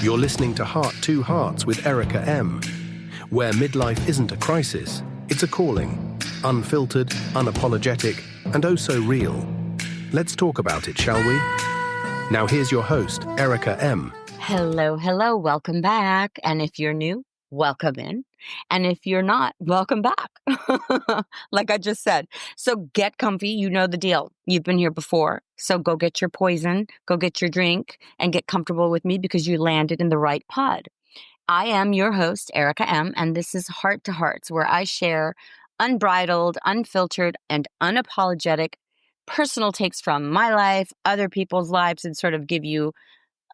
You're listening to Heart to Hearts with Erika M, where midlife isn't a crisis, it's a calling. Unfiltered, unapologetic, and oh so real. Let's talk about it, shall we? Now here's your host, Erika M. Hello, welcome back. And if you're new, welcome in. And if you're not, welcome back. Like I just said. So get comfy. You know the deal. You've been here before. So go get your poison, go get your drink, and get comfortable with me because you landed in the right pod. I am your host, Erika M, and this is Heart to Hearts, where I share unbridled, unfiltered, and unapologetic personal takes from my life, other people's lives, and sort of give you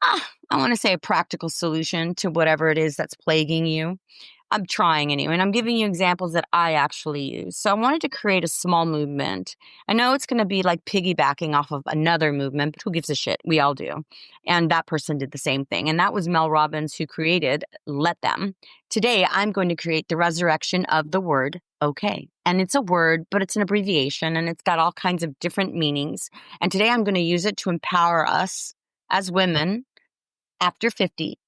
I want to say a practical solution to whatever it is that's plaguing you. I'm trying anyway, and I'm giving you examples that I actually use. So I wanted to create a small movement. I know it's going to be like piggybacking off of another movement, but who gives a shit? We all do. And that person did the same thing. And that was Mel Robbins who created Let Them. Today, I'm going to create the resurrection of the word okay. And it's a word, but it's an abbreviation, and it's got all kinds of different meanings. And today I'm going to use it to empower us as women after 50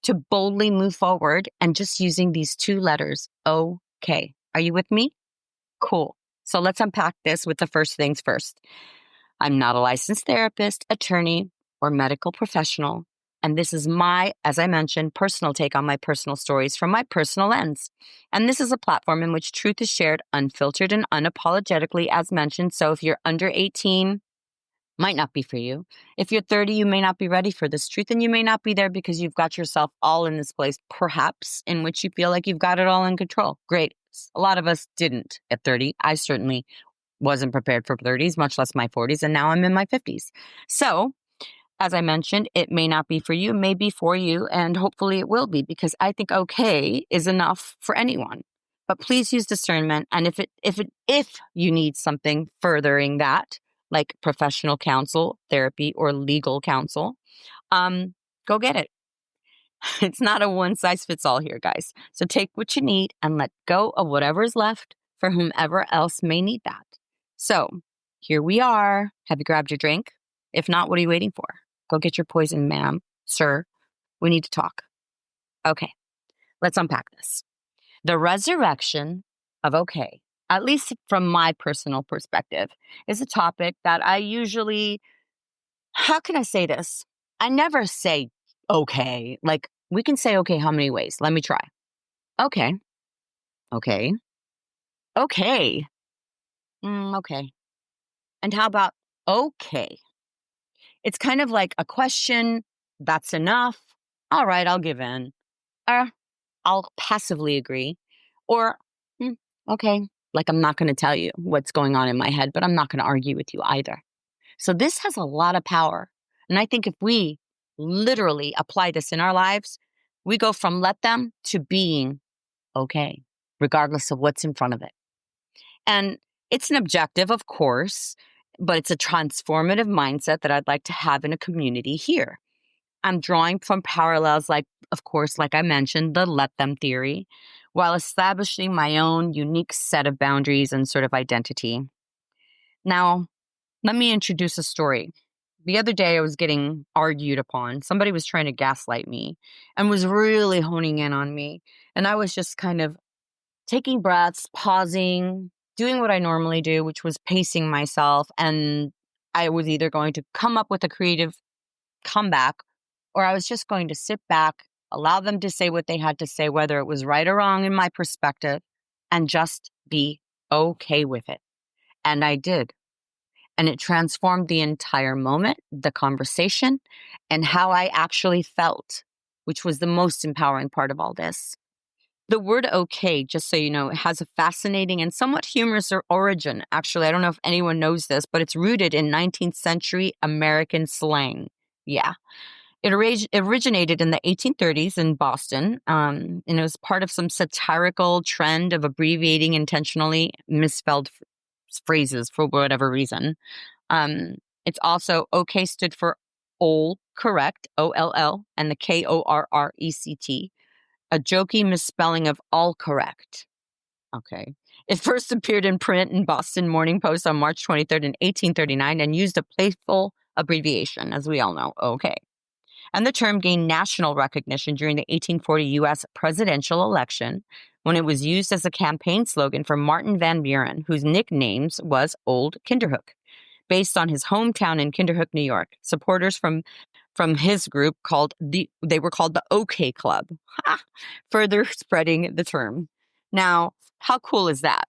to boldly move forward and just using these two letters, okay. Are you with me? Cool. So let's unpack this with the first things first. I'm not a licensed therapist, attorney, or medical professional. And this is my, as I mentioned, personal take on my personal stories from my personal lens. And this is a platform in which truth is shared unfiltered and unapologetically, as mentioned. So if you're under 18, might not be for you. If you're 30, you may not be ready for this truth, and you may not be there because you've got yourself all in this place, perhaps, in which you feel like you've got it all in control. Great. A lot of us didn't at 30. I certainly wasn't prepared for 30s, much less my 40s, and now I'm in my 50s. So, as I mentioned, it may not be for you, it may be for you, and hopefully it will be, because I think okay is enough for anyone. But please use discernment, and if you need something furthering that, like professional counsel, therapy, or legal counsel, go get it. It's not a one-size-fits-all here, guys. So take what you need and let go of whatever is left for whomever else may need that. So here we are. Have you grabbed your drink? If not, what are you waiting for? Go get your poison, ma'am, sir. We need to talk. Okay, let's unpack this. The resurrection of okay, at least from my personal perspective, is a topic that I usually, how can I say this? I never say okay. Like, we can say okay how many ways? Let me try. Okay. Okay. Okay. Okay. And how about okay? It's kind of like a question, that's enough. All right, I'll give in. Or I'll passively agree. Or, okay. Like, I'm not going to tell you what's going on in my head, but I'm not going to argue with you either. So this has a lot of power. And I think if we literally apply this in our lives, we go from let them to being okay, regardless of what's in front of it. And it's an objective, of course, but it's a transformative mindset that I'd like to have in a community here. I'm drawing from parallels like, of course, like I mentioned, the let them theory, while establishing my own unique set of boundaries and sort of identity. Now, let me introduce a story. The other day I was getting argued upon. Somebody was trying to gaslight me and was really honing in on me. And I was just kind of taking breaths, pausing, doing what I normally do, which was pacing myself. And I was either going to come up with a creative comeback, or I was just going to sit back, allow them to say what they had to say, whether it was right or wrong in my perspective, and just be okay with it. And I did. And it transformed the entire moment, the conversation, and how I actually felt, which was the most empowering part of all this. The word okay, just so you know, has a fascinating and somewhat humorous origin. Actually, I don't know if anyone knows this, but it's rooted in 19th century American slang. Yeah. It originated in the 1830s in Boston, and it was part of some satirical trend of abbreviating intentionally misspelled phrases for whatever reason. It's also, okay stood for all correct, O-L-L, and the K-O-R-R-E-C-T, a jokey misspelling of all correct. Okay. It first appeared in print in Boston Morning Post on March 23rd in 1839 and used a playful abbreviation, as we all know, okay. And the term gained national recognition during the 1840 U.S. presidential election when it was used as a campaign slogan for Martin Van Buren, whose nicknames was Old Kinderhook, based on his hometown in Kinderhook, New York. Supporters from his group they were called the OK Club, further spreading the term. Now, how cool is that?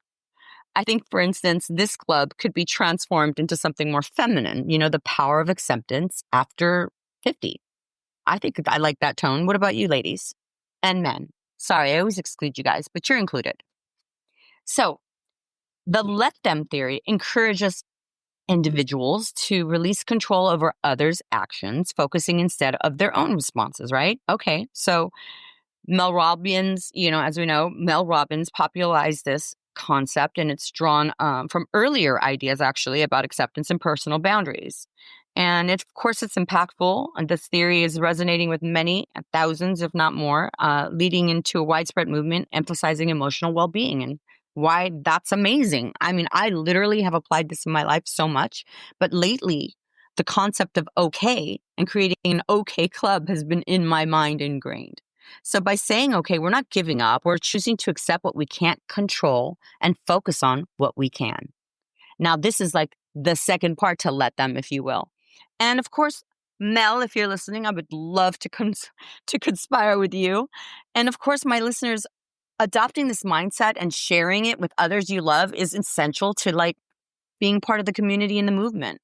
I think, for instance, this club could be transformed into something more feminine, the power of acceptance after 50. I think I like that tone. What about you, ladies and men? Sorry, I always exclude you guys, but you're included. So the let them theory encourages individuals to release control over others' actions, focusing instead of their own responses, right? Okay, so Mel Robbins, as we know, Mel Robbins popularized this concept, and it's drawn from earlier ideas, actually, about acceptance and personal boundaries. And of course, it's impactful. And this theory is resonating with many, thousands, if not more, leading into a widespread movement emphasizing emotional well-being. And why that's amazing. I mean, I literally have applied this in my life so much, but lately, the concept of okay and creating an okay club has been in my mind ingrained. So by saying, okay, we're not giving up, we're choosing to accept what we can't control and focus on what we can. Now, this is like the second part to let them, if you will. And of course, Mel, if you're listening, I would love to conspire with you. And of course, my listeners, adopting this mindset and sharing it with others you love is essential to being part of the community and the movement.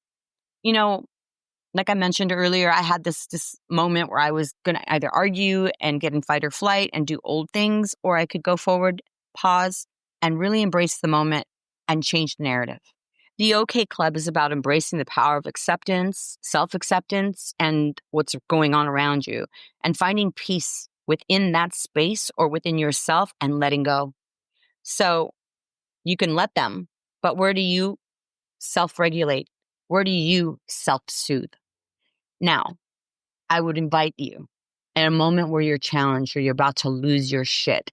Like I mentioned earlier, I had this moment where I was going to either argue and get in fight or flight and do old things, or I could go forward, pause, and really embrace the moment and change the narrative. The OK Club is about embracing the power of acceptance, self-acceptance, and what's going on around you, and finding peace within that space or within yourself and letting go. So you can let them, but where do you self-regulate? Where do you self-soothe? Now, I would invite you in a moment where you're challenged or you're about to lose your shit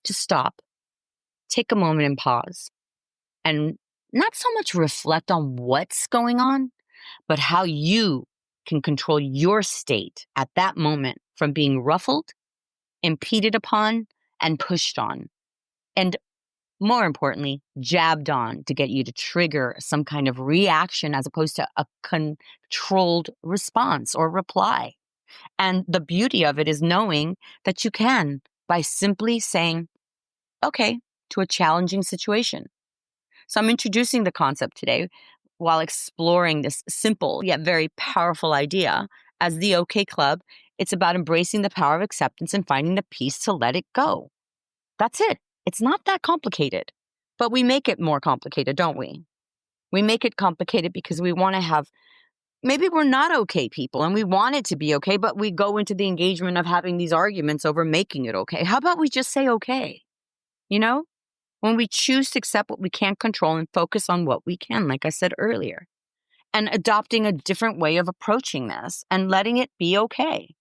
to stop, take a moment and pause, and not so much reflect on what's going on, but how you can control your state at that moment from being ruffled, impeded upon, and pushed on. And more importantly, jabbed on to get you to trigger some kind of reaction as opposed to a controlled response or reply. And the beauty of it is knowing that you can by simply saying, okay, to a challenging situation. So I'm introducing the concept today while exploring this simple yet very powerful idea as the OK Club. It's about embracing the power of acceptance and finding the peace to let it go. That's it. It's not that complicated, but we make it more complicated, don't we? We make it complicated because we want to have, maybe we're not okay people and we want it to be okay, but we go into the engagement of having these arguments over making it okay. How about we just say okay? When we choose to accept what we can't control and focus on what we can, like I said earlier, and adopting a different way of approaching this and letting it be okay.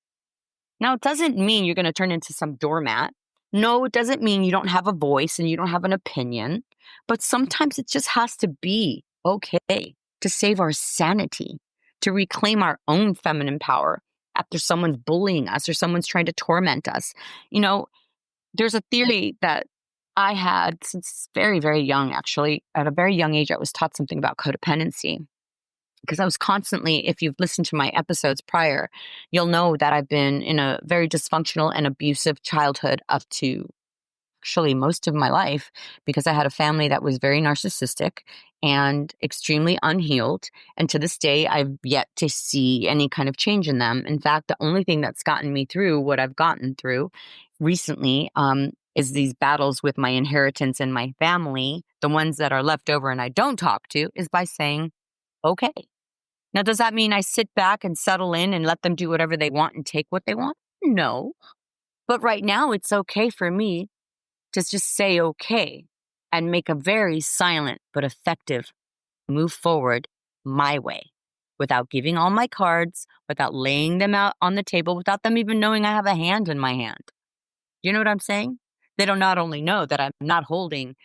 Now, it doesn't mean you're going to turn into some doormat. No, it doesn't mean you don't have a voice and you don't have an opinion, but sometimes it just has to be okay to save our sanity, to reclaim our own feminine power after someone's bullying us or someone's trying to torment us. There's a theory that I had since very, very young, actually. At a very young age, I was taught something about codependency. Because I was constantly, if you've listened to my episodes prior, you'll know that I've been in a very dysfunctional and abusive childhood up to actually most of my life, because I had a family that was very narcissistic and extremely unhealed. And to this day, I've yet to see any kind of change in them. In fact, the only thing that's gotten me through what I've gotten through recently is these battles with my inheritance and my family, the ones that are left over and I don't talk to, is by saying, okay. Now, does that mean I sit back and settle in and let them do whatever they want and take what they want? No. But right now, it's okay for me to just say okay and make a very silent but effective move forward my way without giving all my cards, without laying them out on the table, without them even knowing I have a hand in my hand. You know what I'm saying? They don't not only know that I'm not holding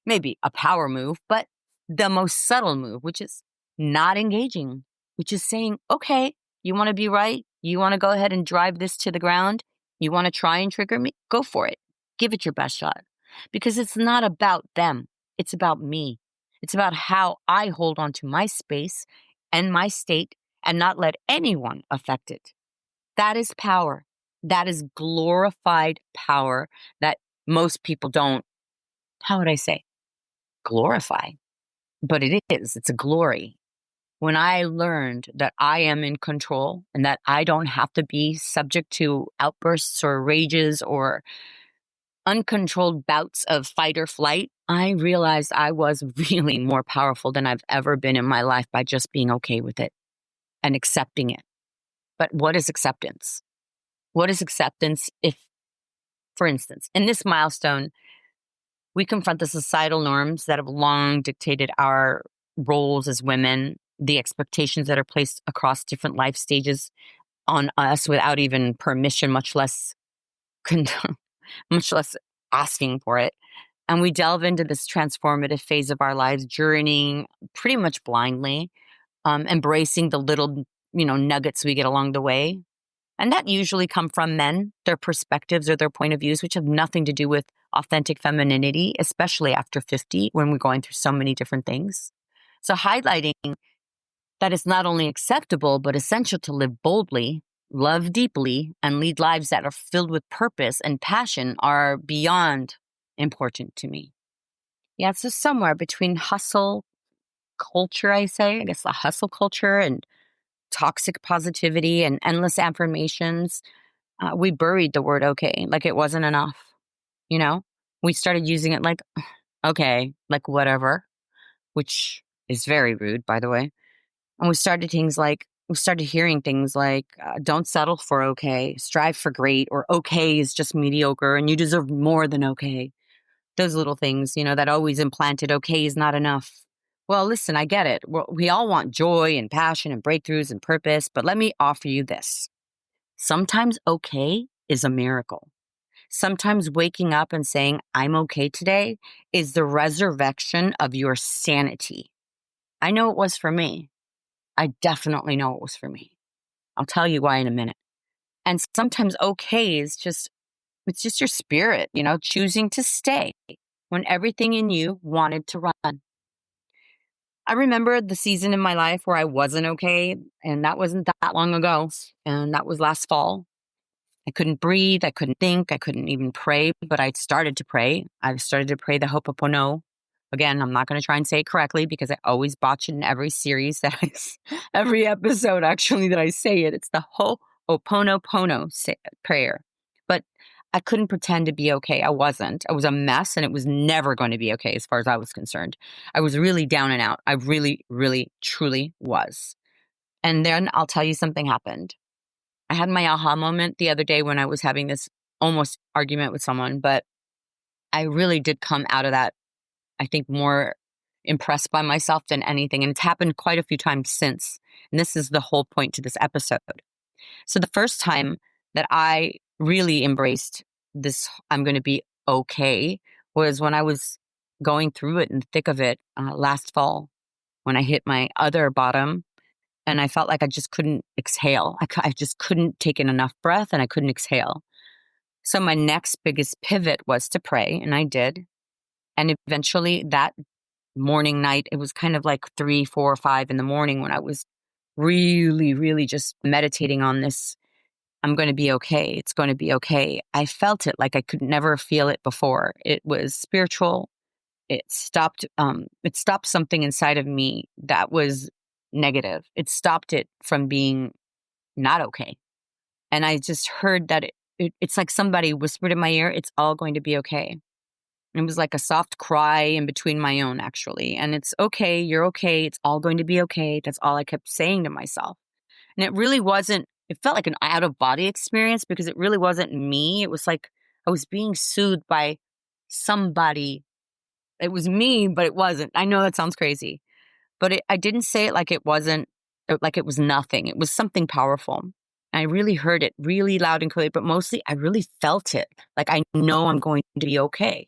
maybe a power move, but the most subtle move, which is not engaging, which is saying, okay, you want to be right? You want to go ahead and drive this to the ground? You want to try and trigger me? Go for it. Give it your best shot. Because it's not about them. It's about me. It's about how I hold on to my space and my state and not let anyone affect it. That is power. That is glorified power that most people don't, how would I say, glorify. But it is. It's a glory. When I learned that I am in control and that I don't have to be subject to outbursts or rages or uncontrolled bouts of fight or flight, I realized I was really more powerful than I've ever been in my life by just being okay with it and accepting it. But what is acceptance? What is acceptance if, for instance, in this milestone, we confront the societal norms that have long dictated our roles as women, the expectations that are placed across different life stages on us without even permission, much less much less asking for it. And we delve into this transformative phase of our lives, journeying pretty much blindly, embracing the little, nuggets we get along the way. And that usually come from men, their perspectives or their point of views, which have nothing to do with authentic femininity, especially after 50, when we're going through so many different things. So highlighting that it's not only acceptable, but essential to live boldly, love deeply, and lead lives that are filled with purpose and passion are beyond important to me. Yeah, it's just somewhere between hustle culture, I guess the hustle culture and toxic positivity and endless affirmations. We buried the word okay, like it wasn't enough, you know? We started using it like, okay, like whatever, which is very rude, by the way. And we started hearing things like, don't settle for okay, strive for great, or okay is just mediocre and you deserve more than okay. Those little things, that always implanted okay is not enough. Well, listen, I get it. We all want joy and passion and breakthroughs and purpose, but let me offer you this. Sometimes okay is a miracle. Sometimes waking up and saying, I'm okay today, is the resurrection of your sanity. I know it was for me. I definitely know it was for me. I'll tell you why in a minute. And sometimes okay is it's just your spirit, choosing to stay when everything in you wanted to run. I remember the season in my life where I wasn't okay, and that wasn't that long ago, and that was last fall. I couldn't breathe, I couldn't think, I couldn't even pray, but I started to pray. I started to pray the Ho'oponopono. Again, I'm not going to try and say it correctly because I always botch it in every series every episode actually that I say it. It's the Ho'oponopono prayer. But I couldn't pretend to be okay. I wasn't. I was a mess and it was never going to be okay as far as I was concerned. I was really down and out. I really, really, truly was. And then I'll tell you something happened. I had my aha moment the other day when I was having this almost argument with someone, but I really did come out of that, I think, more impressed by myself than anything. And it's happened quite a few times since. And this is the whole point to this episode. So the first time that I really embraced this, I'm going to be okay, was when I was going through it in the thick of it last fall, when I hit my other bottom and I felt like I just couldn't exhale. I just couldn't take in enough breath and I couldn't exhale. So my next biggest pivot was to pray, and I did. And eventually that morning, night, it was kind of like 3, 4, 5 in the morning when I was really, really just meditating on this. I'm going to be okay. It's going to be okay. I felt it like I could never feel it before. It was spiritual. It stopped something inside of me that was negative. It stopped it from being not okay. And I just heard that it's like somebody whispered in my ear, it's all going to be okay. It was like a soft cry in between my own, actually. And it's okay. You're okay. It's all going to be okay. That's all I kept saying to myself. And it felt like an out of body experience because it really wasn't me. It was like I was being soothed by somebody. It was me, but it wasn't. I know that sounds crazy, but I didn't say it like it wasn't, like it was nothing. It was something powerful. I really heard it really loud and clear, but mostly I really felt it. Like I know I'm going to be okay.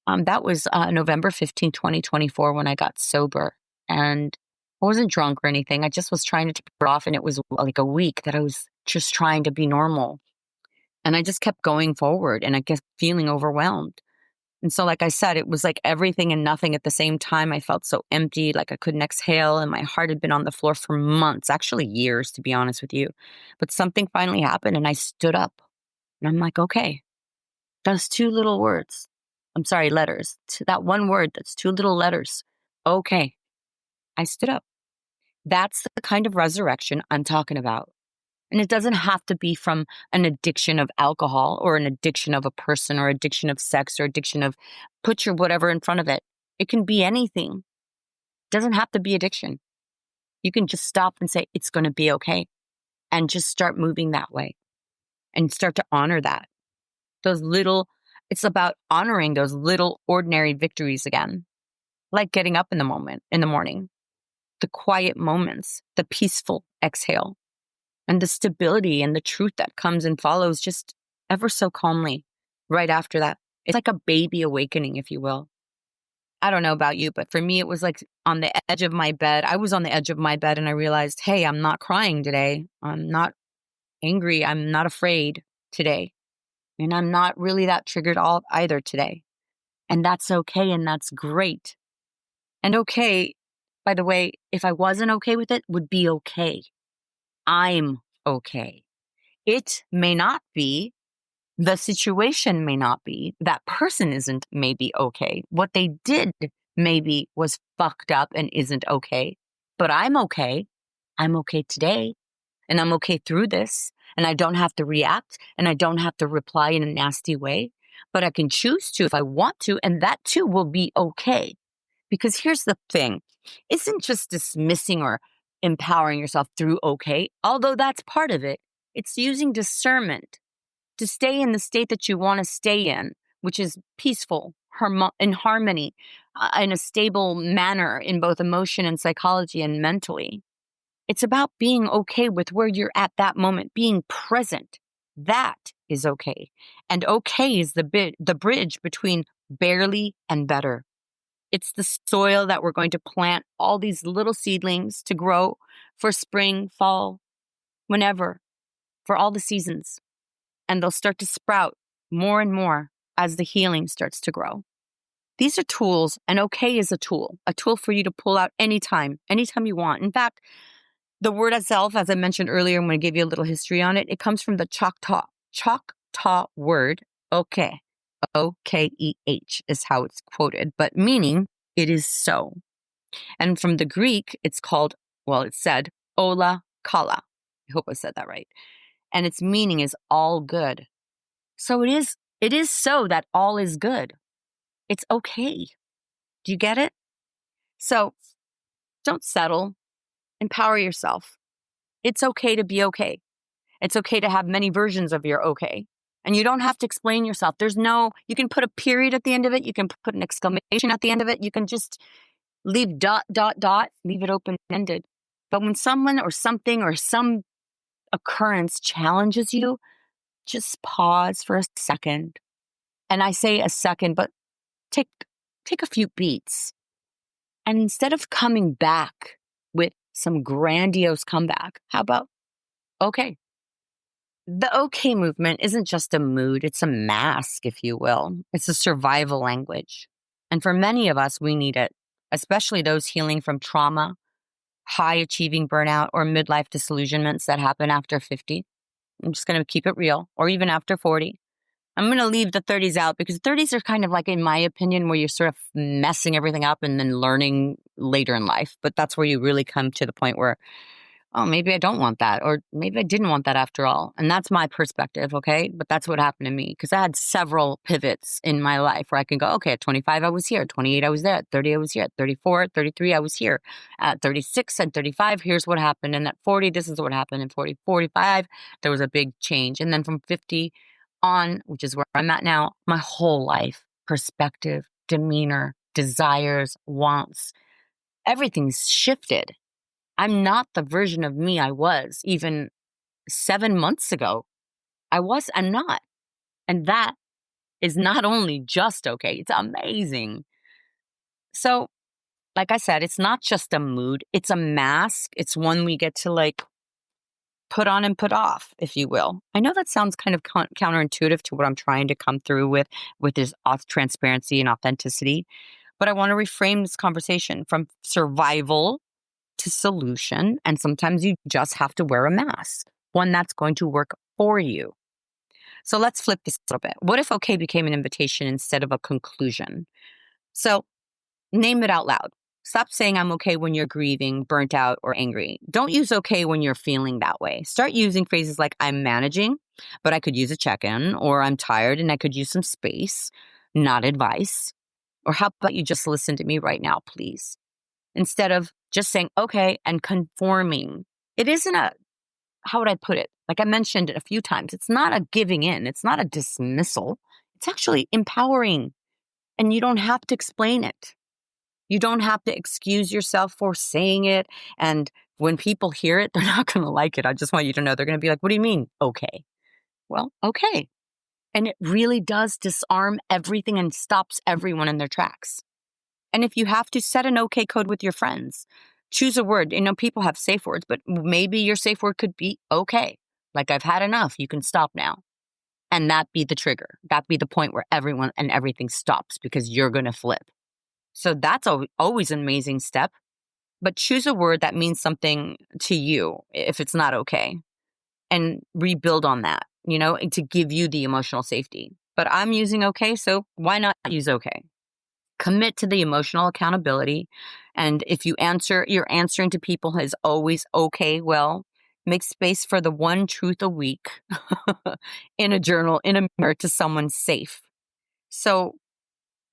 That was November 15, 2024 when I got sober, and I wasn't drunk or anything. I just was trying to take it off, and it was like a week that I was just trying to be normal. And I just kept going forward and I kept feeling overwhelmed. And so, like I said, it was like everything and nothing at the same time. I felt so empty, like I couldn't exhale, and my heart had been on the floor for months, actually years, to be honest with you. But something finally happened and I stood up. And I'm like, okay, those two little words, I'm sorry, letters, that one word, that's two little letters. Okay, I stood up. That's the kind of resurrection I'm talking about. And it doesn't have to be from an addiction of alcohol or an addiction of a person or addiction of sex or addiction of put your whatever in front of it. It can be anything. It doesn't have to be addiction. You can just stop and say, it's going to be okay. And just start moving that way and start to honor that. It's about honoring those little ordinary victories again. Like getting up in the morning, the quiet moments, the peaceful exhale. And the stability and the truth that comes and follows just ever so calmly right after that. It's like a baby awakening, if you will. I don't know about you, but for me, it was like on the edge of my bed. I was on the edge of my bed and I realized, hey, I'm not crying today. I'm not angry. I'm not afraid today. And I'm not really that triggered either today. And that's okay. And that's great. And okay, by the way, if I wasn't okay with it, would be okay. I'm okay. It may not be, the situation may not be, that person isn't maybe okay. What they did maybe was fucked up and isn't okay. But I'm okay. I'm okay today. And I'm okay through this. And I don't have to react and I don't have to reply in a nasty way. But I can choose to if I want to. And that too will be okay. Because here's the thing. Isn't just dismissing or empowering yourself through okay, although that's part of it. It's using discernment to stay in the state that you want to stay in, which is peaceful, in harmony, in a stable manner in both emotion and psychology and mentally. It's about being okay with where you're at that moment, being present. That is okay. And okay is the bridge between barely and better. It's the soil that we're going to plant all these little seedlings to grow for spring, fall, whenever, for all the seasons. And they'll start to sprout more and more as the healing starts to grow. These are tools, and okay is a tool for you to pull out anytime you want. In fact, the word itself, as I mentioned earlier, I'm going to give you a little history on it. It comes from the Choctaw word, okay. O-K-E-H is how it's quoted, but meaning it is so. And from the Greek, it's said ola kala. I hope I said that right. And its meaning is all good. So it is so that all is good. It's okay. Do you get it? So don't settle. Empower yourself. It's okay to be okay. It's okay to have many versions of your okay. And you don't have to explain yourself. You can put a period at the end of it. You can put an exclamation at the end of it. You can just leave ... leave it open-ended. But when someone or something or some occurrence challenges you, just pause for a second. And I say a second, but take a few beats. And instead of coming back with some grandiose comeback, how about, okay. The okay movement isn't just a mood, it's a mask, if you will. It's a survival language. And for many of us, we need it, especially those healing from trauma, high achieving burnout, or midlife disillusionments that happen after 50. I'm just going to keep it real, or even after 40. I'm going to leave the 30s out because 30s are kind of like, in my opinion, where you're sort of messing everything up and then learning later in life. But that's where you really come to the point where, oh, maybe I don't want that, or maybe I didn't want that after all. And that's my perspective, okay? But that's what happened to me because I had several pivots in my life where I can go, okay, at 25, I was here. At 28, I was there. At 30, I was here. At 34, at 33, I was here. At 36 and 35, here's what happened. And at 40, this is what happened. And 40, 45, there was a big change. And then from 50 on, which is where I'm at now, my whole life, perspective, demeanor, desires, wants, everything's shifted. I'm not the version of me I was even 7 months ago. I'm not. And that is not only just okay, it's amazing. So, like I said, it's not just a mood, it's a mask. It's one we get to put on and put off, if you will. I know that sounds kind of counterintuitive to what I'm trying to come through with this transparency and authenticity, but I want to reframe this conversation from survival to solution. And sometimes you just have to wear a mask, one that's going to work for you. So let's flip this a little bit. What if okay became an invitation instead of a conclusion? So name it out loud. Stop saying I'm okay when you're grieving, burnt out, or angry. Don't use okay when you're feeling that way. Start using phrases like I'm managing, but I could use a check-in, or I'm tired and I could use some space, not advice. Or how about you just listen to me right now, please? Instead of just saying okay and conforming. It isn't how would I put it? Like I mentioned a few times, it's not a giving in. It's not a dismissal. It's actually empowering. And you don't have to explain it. You don't have to excuse yourself for saying it. And when people hear it, they're not going to like it. I just want you to know they're going to be like, what do you mean? Okay. Well, okay. And it really does disarm everything and stops everyone in their tracks. And if you have to, set an okay code with your friends. Choose a word. People have safe words, but maybe your safe word could be okay. Like I've had enough. You can stop now. And that be the trigger. That be the point where everyone and everything stops because you're going to flip. So that's always an amazing step. But choose a word that means something to you if it's not okay. And rebuild on that, to give you the emotional safety. But I'm using okay, so why not use okay? Commit to the emotional accountability. And if you're answering to people as always okay, well, make space for the one truth a week in a journal, in a mirror to someone safe. So,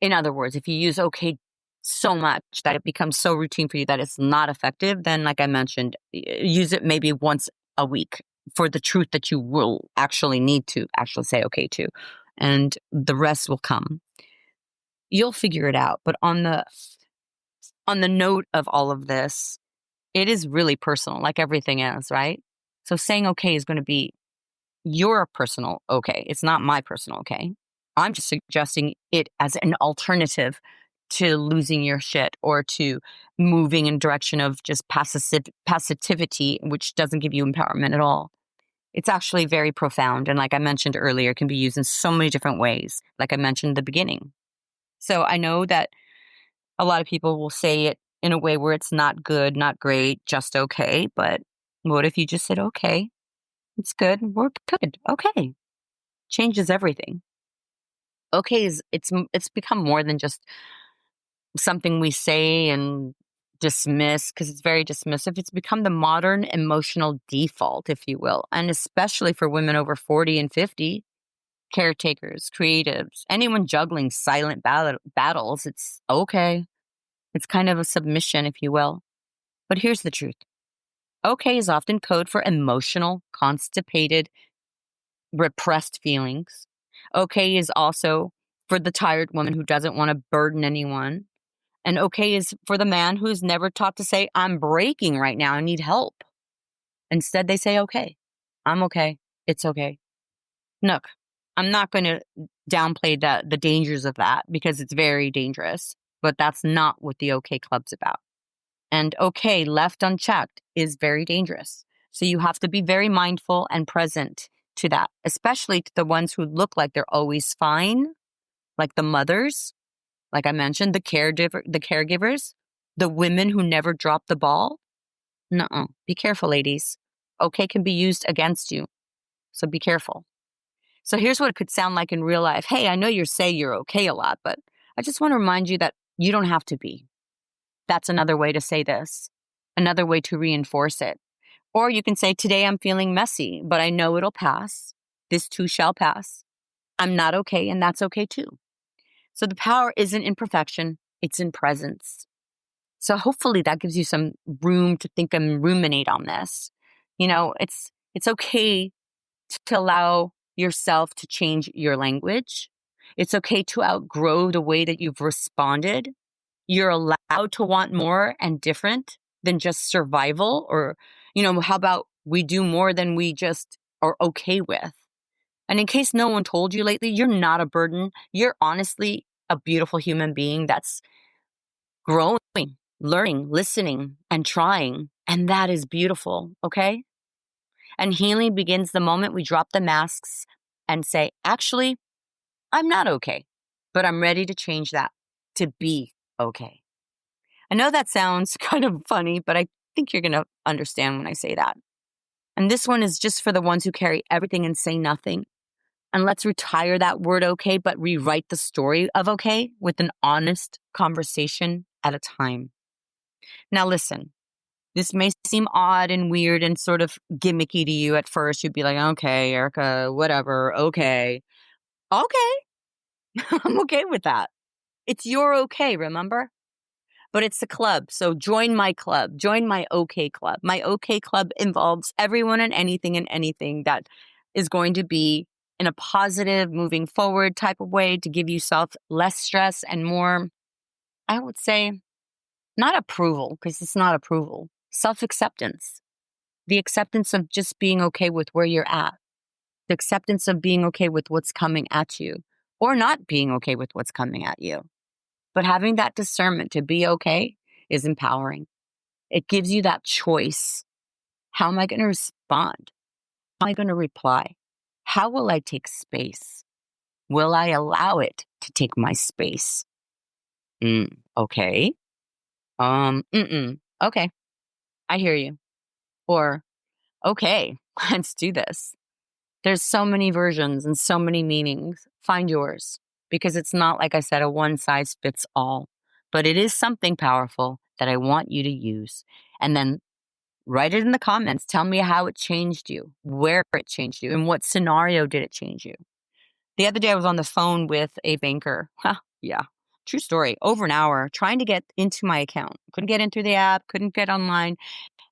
in other words, if you use okay so much that it becomes so routine for you that it's not effective, then like I mentioned, use it maybe once a week for the truth that you will actually need to actually say okay to. And the rest will come. You'll figure it out. But on the note of all of this, it is really personal, like everything is, right? So saying okay is going to be your personal okay. It's not my personal okay. I'm just suggesting it as an alternative to losing your shit or to moving in direction of just passivity, which doesn't give you empowerment at all. It's actually very profound. And like I mentioned earlier, it can be used in so many different ways, like I mentioned at the beginning. So I know that a lot of people will say it in a way where it's not good, not great, just okay. But what if you just said, okay, it's good, we're good, okay. Changes everything. Okay it's become more than just something we say and dismiss because it's very dismissive. It's become the modern emotional default, if you will. And especially for women over 40 and 50, caretakers, creatives, anyone juggling silent battles, it's okay. It's kind of a submission, if you will. But here's the truth. Okay is often code for emotional, constipated, repressed feelings. Okay is also for the tired woman who doesn't want to burden anyone. And okay is for the man who's never taught to say, I'm breaking right now, I need help. Instead, they say, okay, I'm okay, it's okay. Look, I'm not going to downplay the dangers of that because it's very dangerous, but that's not what the okay club's about. And okay, left unchecked, is very dangerous. So you have to be very mindful and present to that, especially to the ones who look like they're always fine, like the mothers, like I mentioned, the caregivers, the women who never drop the ball. Nuh-uh. Be careful, ladies. Okay can be used against you. So be careful. So here's what it could sound like in real life. Hey, I know you say you're okay a lot, but I just want to remind you that you don't have to be. That's another way to say this, another way to reinforce it. Or you can say, today I'm feeling messy, but I know it'll pass. This too shall pass. I'm not okay, and that's okay too. So the power isn't in perfection, it's in presence. So hopefully that gives you some room to think and ruminate on this. It's okay to allow yourself to change your language. It's okay to outgrow the way that you've responded. You're allowed to want more and different than just survival, or, how about we do more than we just are okay with? And in case no one told you lately, you're not a burden. You're honestly a beautiful human being that's growing, learning, listening, and trying. And that is beautiful, okay? And healing begins the moment we drop the masks and say, actually, I'm not okay, but I'm ready to change that to be okay. I know that sounds kind of funny, but I think you're going to understand when I say that. And this one is just for the ones who carry everything and say nothing. And let's retire that word okay, but rewrite the story of okay with an honest conversation at a time. Now, listen, this may seem odd and weird and sort of gimmicky to you at first. You'd be like, okay, Erika, whatever, okay. Okay, I'm okay with that. It's your okay, remember? But it's a club. So join my club. Join my okay club. My okay club involves everyone and anything that is going to be in a positive, moving forward type of way to give yourself less stress and more, I would say, not approval, because it's not approval, self-acceptance. The acceptance of just being okay with where you're at. The acceptance of being okay with what's coming at you or not being okay with what's coming at you. But having that discernment to be okay is empowering. It gives you that choice. How am I going to respond? How am I going to reply? How will I take space? Will I allow it to take my space? Okay. Okay. I hear you. Or, okay, let's do this. There's so many versions and so many meanings. Find yours, because it's not, like I said, a one size fits all, but it is something powerful that I want you to use. And then write it in the comments. Tell me how it changed you, where it changed you, in what scenario did it change you. The other day I was on the phone with a banker. Yeah, true story. Over an hour trying to get into my account. Couldn't get in through the app, couldn't get online.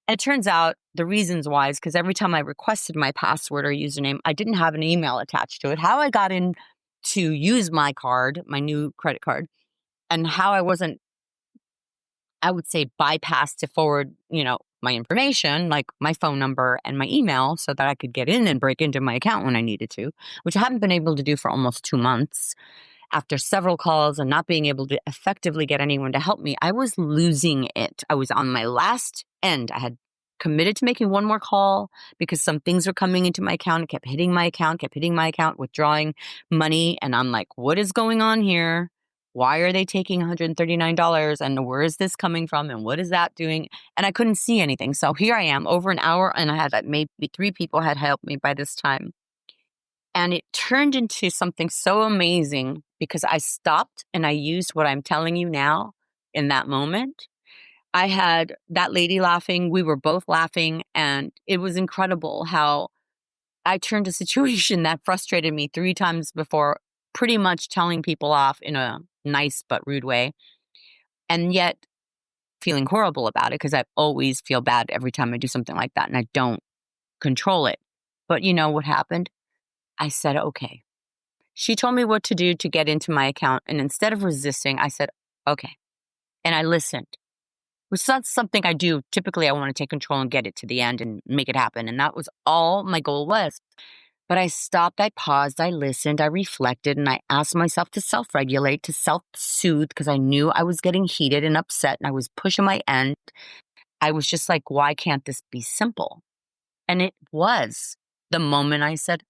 And it turns out the reasons why is because every time I requested my password or username, I didn't have an email attached to it. How I got in to use my card, my new credit card, and how I wasn't, I would say, bypassed to forward, my information, like my phone number and my email, so that I could get in and break into my account when I needed to, which I haven't been able to do for almost 2 months. After several calls and not being able to effectively get anyone to help me, I was losing it. I was on my last end. I had committed to making one more call because some things were coming into my account. It kept hitting my account, withdrawing money. And I'm like, what is going on here? Why are they taking $139? And where is this coming from? And what is that doing? And I couldn't see anything. So here I am over an hour, and I had maybe 3 people had helped me by this time. And it turned into something so amazing because I stopped and I used what I'm telling you now in that moment. I had that lady laughing. We were both laughing. And it was incredible how I turned a situation that frustrated me 3 times before, pretty much telling people off in a nice but rude way. And yet feeling horrible about it because I always feel bad every time I do something like that and I don't control it. But you know what happened? I said, okay. She told me what to do to get into my account. And instead of resisting, I said, okay. And I listened, which is not something I do. Typically, I want to take control and get it to the end and make it happen. And that was all my goal was. But I stopped, I paused, I listened, I reflected, and I asked myself to self-regulate, to self-soothe, because I knew I was getting heated and upset and I was pushing my end. I was just like, why can't this be simple? And it was the moment I said,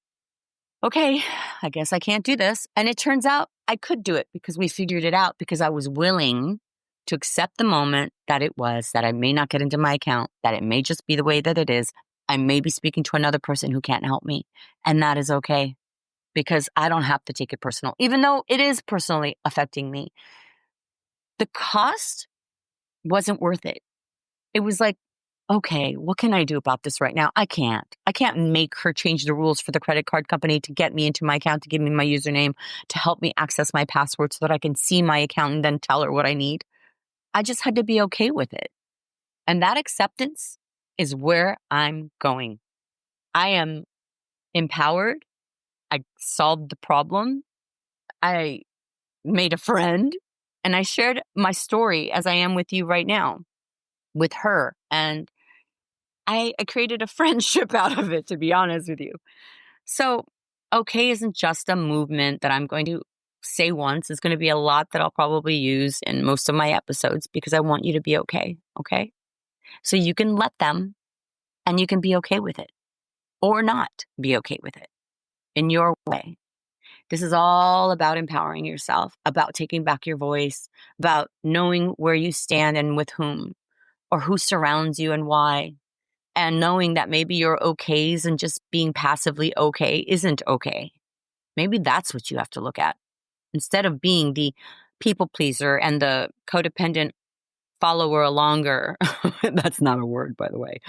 okay, I guess I can't do this. And it turns out I could do it because we figured it out, because I was willing to accept the moment that it was, that I may not get into my account, that it may just be the way that it is. I may be speaking to another person who can't help me. And that is okay, because I don't have to take it personal, even though it is personally affecting me. The cost wasn't worth it. It was like, okay, what can I do about this right now? I can't make her change the rules for the credit card company to get me into my account, to give me my username, to help me access my password so that I can see my account and then tell her what I need. I just had to be okay with it. And that acceptance is where I'm going. I am empowered. I solved the problem. I made a friend, and I shared my story as I am with you right now with her. And I created a friendship out of it, to be honest with you. So, okay isn't just a movement that I'm going to say once. It's going to be a lot that I'll probably use in most of my episodes, because I want you to be okay. Okay. So you can let them and you can be okay with it. or not be okay with it in your way. This is all about empowering yourself, about taking back your voice, about knowing where you stand and with whom, or who surrounds you and why, and knowing that maybe your okays and just being passively okay isn't okay. Maybe that's what you have to look at. Instead of being the people pleaser and the codependent follower alonger, that's not a word, by the way.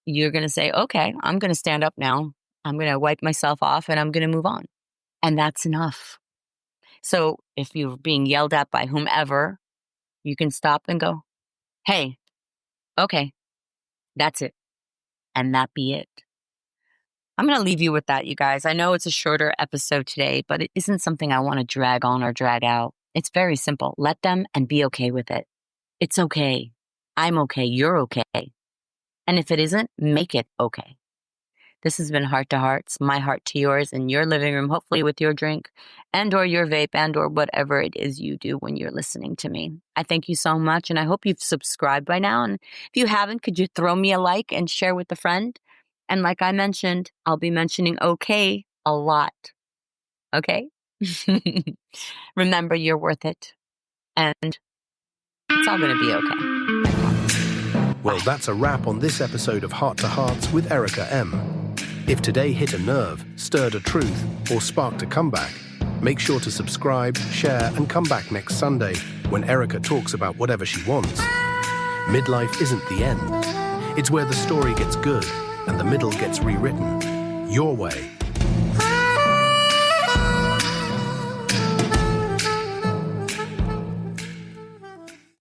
You're going to say, okay, I'm going to stand up now. I'm going to wipe myself off and I'm going to move on. And that's enough. So if you're being yelled at by whomever, you can stop and go, hey, okay, that's it. And that be it. I'm going to leave you with that, you guys. I know it's a shorter episode today, but it isn't something I want to drag on or drag out. It's very simple. Let them and be okay with it. It's okay. I'm okay. You're okay. And if it isn't, make it okay. This has been Heart to Hearts, my heart to yours in your living room, hopefully with your drink and or your vape and or whatever it is you do when you're listening to me. I thank you so much, and I hope you've subscribed by now. And if you haven't, could you throw me a like and share with a friend? And like I mentioned, I'll be mentioning okay a lot. Okay? Remember, you're worth it. And it's all going to be okay. I promise. Well, that's a wrap on this episode of Heart to Hearts with Erika M. If today hit a nerve, stirred a truth, or sparked a comeback, make sure to subscribe, share, and come back next Sunday when Erika talks about whatever she wants. Midlife isn't the end. It's where the story gets good and the middle gets rewritten. Your way.